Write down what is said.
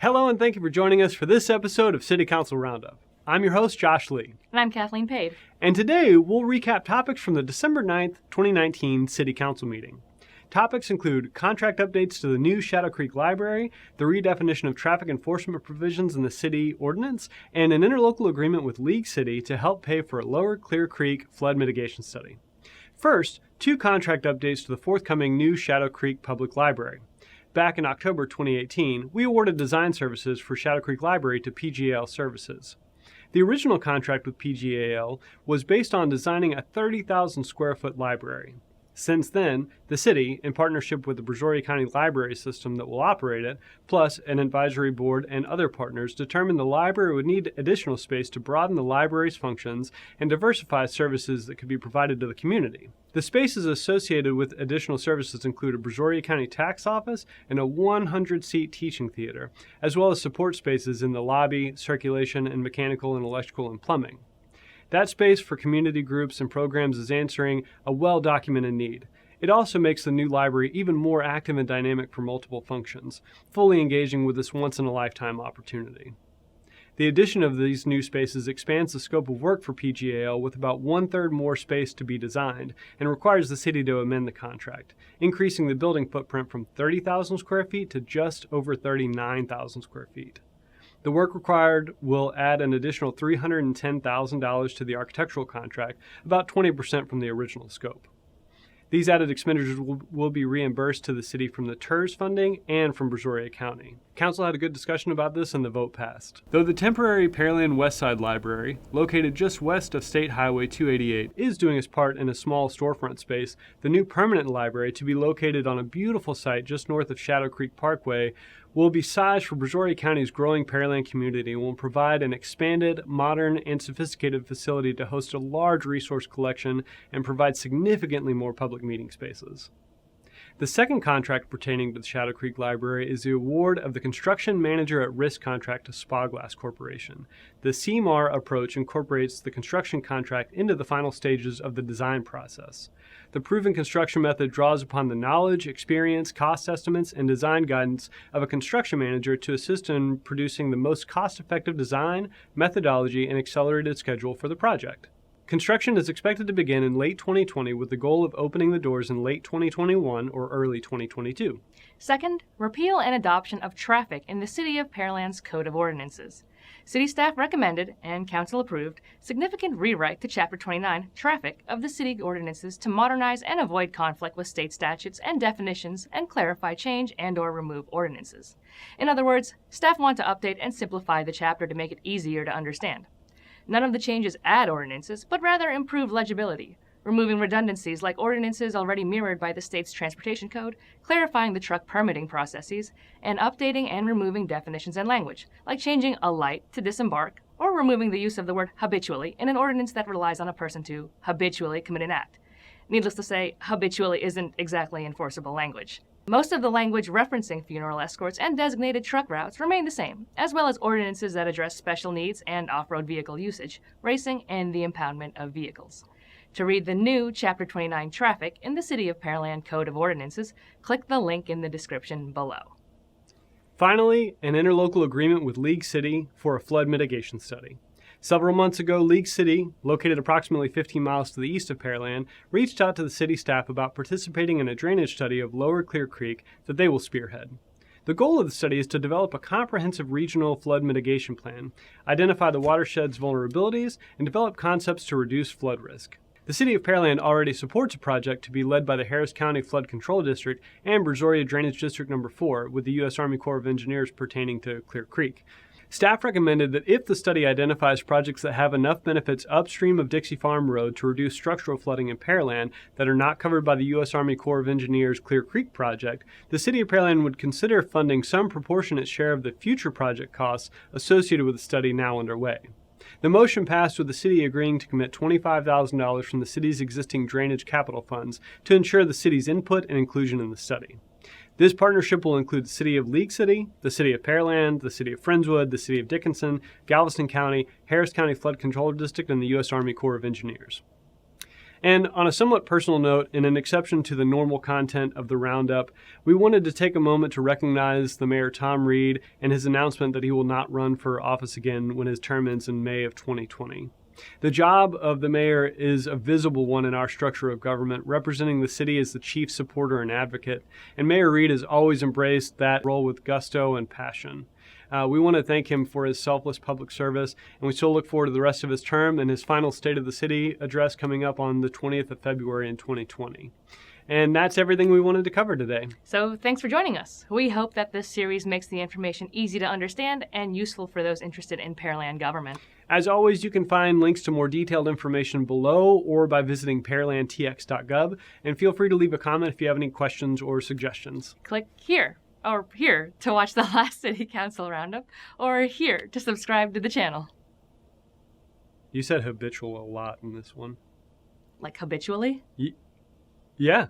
Hello and thank you for joining us for this episode of City Council Roundup. I'm your host, Josh Lee. And I'm Kathleen Pade. And today we'll recap topics from the December 9th, 2019 City Council meeting. Topics include contract updates to the new Shadow Creek Library, the redefinition of traffic enforcement provisions in the city ordinance, and an interlocal agreement with League City to help pay for a Lower Clear Creek flood mitigation study. First, two contract updates to the forthcoming new Shadow Creek Public Library. Back in October 2018, we awarded design services for Shadow Creek Library to PGAL Services. The original contract with PGAL was based on designing a 30,000 square foot library. Since then, the city, in partnership with the Brazoria County Library System that will operate it, plus an advisory board and other partners, determined the library would need additional space to broaden the library's functions and diversify services that could be provided to the community. The spaces associated with additional services include a Brazoria County tax office and a 100-seat teaching theater, as well as support spaces in the lobby, circulation, and mechanical and electrical and plumbing. That space for community groups and programs is answering a well-documented need. It also makes the new library even more active and dynamic for multiple functions, fully engaging with this once-in-a-lifetime opportunity. The addition of these new spaces expands the scope of work for PGAL with about 1/3 more space to be designed and requires the city to amend the contract, increasing the building footprint from 30,000 square feet to just over 39,000 square feet. The work required will add an additional $310,000 to the architectural contract, about 20% from the original scope. These added expenditures will be reimbursed to the city from the TERS funding and from Brazoria County. Council had a good discussion about this and the vote passed. Though the temporary Pearland Westside Library, located just west of State Highway 288, is doing its part in a small storefront space, the new permanent library, to be located on a beautiful site just north of Shadow Creek Parkway, will be sized for Brazoria County's growing Pearland community and will provide an expanded, modern, and sophisticated facility to host a large resource collection and provide significantly more public meeting spaces. The second contract pertaining to the Shadow Creek Library is the award of the Construction Manager at Risk contract to Spaglass Corporation. The CMAR approach incorporates the construction contract into the final stages of the design process. The proven construction method draws upon the knowledge, experience, cost estimates, and design guidance of a construction manager to assist in producing the most cost-effective design, methodology, and accelerated schedule for the project. Construction is expected to begin in late 2020 with the goal of opening the doors in late 2021 or early 2022. Second, repeal and adoption of traffic in the City of Pearland's Code of Ordinances. City staff recommended, and Council approved, significant rewrite to Chapter 29, Traffic, of the City Ordinances to modernize and avoid conflict with state statutes and definitions and clarify, change, and/or remove ordinances. In other words, staff want to update and simplify the chapter to make it easier to understand. None of the changes add ordinances, but rather improve legibility, removing redundancies like ordinances already mirrored by the state's transportation code, clarifying the truck permitting processes, and updating and removing definitions and language, like changing a light to disembark, or removing the use of the word habitually in an ordinance that relies on a person to habitually commit an act. Needless to say, habitually isn't exactly enforceable language. Most of the language referencing funeral escorts and designated truck routes remain the same, as well as ordinances that address special needs and off-road vehicle usage, racing, and the impoundment of vehicles. To read the new Chapter 29 Traffic in the City of Pearland Code of Ordinances, click the link in the description below. Finally, an interlocal agreement with League City for a flood mitigation study. Several months ago, League City, located approximately 15 miles to the east of Pearland, reached out to the city staff about participating in a drainage study of Lower Clear Creek that they will spearhead. The goal of the study is to develop a comprehensive regional flood mitigation plan, identify the watershed's vulnerabilities, and develop concepts to reduce flood risk. The City of Pearland already supports a project to be led by the Harris County Flood Control District and Brazoria Drainage District No. 4 with the U.S. Army Corps of Engineers pertaining to Clear Creek. Staff recommended that if the study identifies projects that have enough benefits upstream of Dixie Farm Road to reduce structural flooding in Pearland that are not covered by the U.S. Army Corps of Engineers Clear Creek project, the City of Pearland would consider funding some proportionate share of the future project costs associated with the study now underway. The motion passed with the city agreeing to commit $25,000 from the city's existing drainage capital funds to ensure the city's input and inclusion in the study. This partnership will include the City of League City, the City of Pearland, the City of Friendswood, the City of Dickinson, Galveston County, Harris County Flood Control District, and the U.S. Army Corps of Engineers. And on a somewhat personal note, in an exception to the normal content of the roundup, we wanted to take a moment to recognize the Mayor Tom Reid and his announcement that he will not run for office again when his term ends in May of 2020. The job of the mayor is a visible one in our structure of government, representing the city as the chief supporter and advocate, and Mayor Reid has always embraced that role with gusto and passion. We want to thank him for his selfless public service, and we still look forward to the rest of his term and his final State of the City address coming up on the 20th of February in 2020. And that's everything we wanted to cover today. So thanks for joining us. We hope that this series makes the information easy to understand and useful for those interested in Pearland government. As always, you can find links to more detailed information below or by visiting pearlandtx.gov, and feel free to leave a comment if you have any questions or suggestions. Click here to watch the last City Council roundup, or here to subscribe to the channel. You said habitual a lot in this one. Like habitually? Yeah.